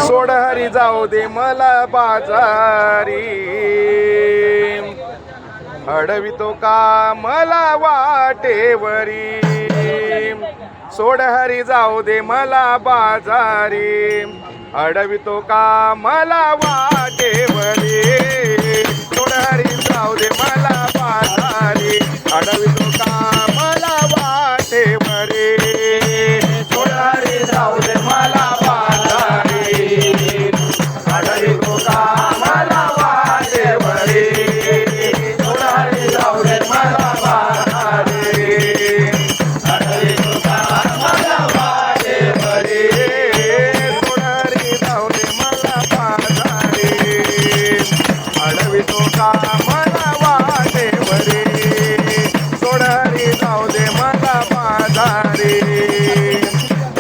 सोड हरी जाऊ दे मला बाजारी अडवितो का मला वाटेवरी सोड हरी जाऊ दे मला बाजारी अडवितो का मला वाटेवरी सोड हरी जाऊ दे मला बाजारी अडवितो का मला वाटेवरी सोड हरी जाऊ दे मला अडवितो का मला वाटेवरी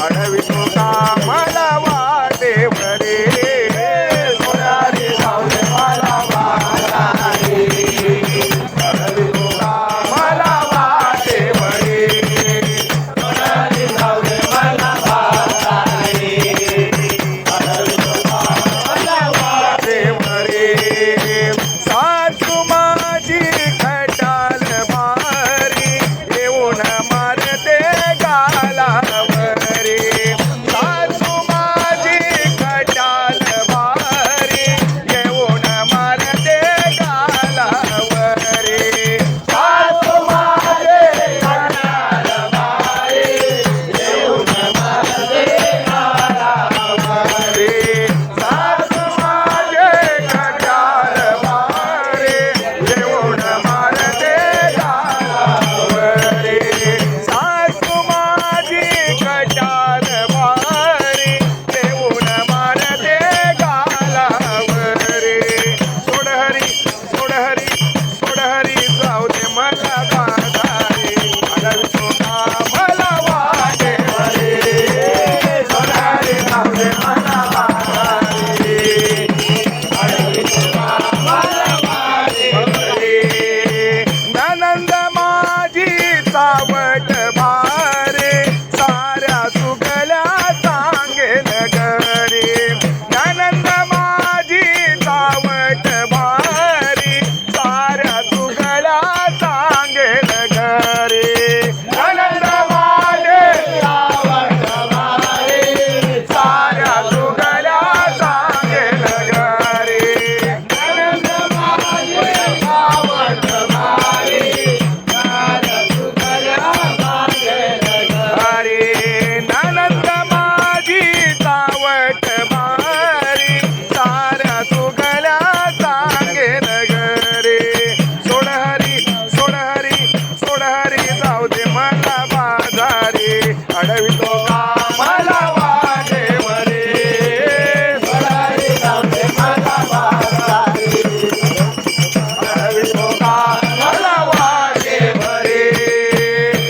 अडवितो का मला वाटेवरी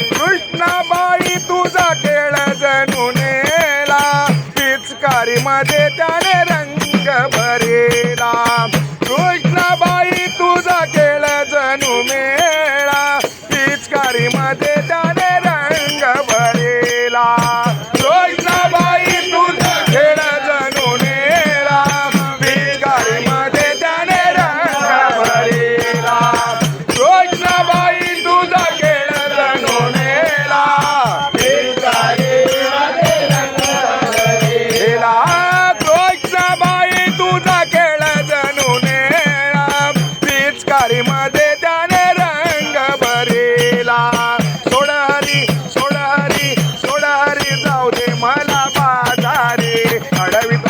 कृष्णाबाई तुझा खेळ जणू नेला पिचकारी मध्ये त्याने रंग भरेला कृष्णाबाई तुझा खेळ जणू मेळा पिचकारी मध्ये त्याने रंग भरेला कृष्णाबाई तुझा खेळ जणू नेला पिचकारी मध्ये त्याने रंग भरेला कृष्णाबाई तुझा खेळ जणू नेला पिचकारी मध्ये रंग भरेला कृष्णाबाई तुझा खेळ जणू नेला पिचकारी मध्ये त्याने रंग भरेला सोड हरी जाऊ दे मला बाजारी अडवितो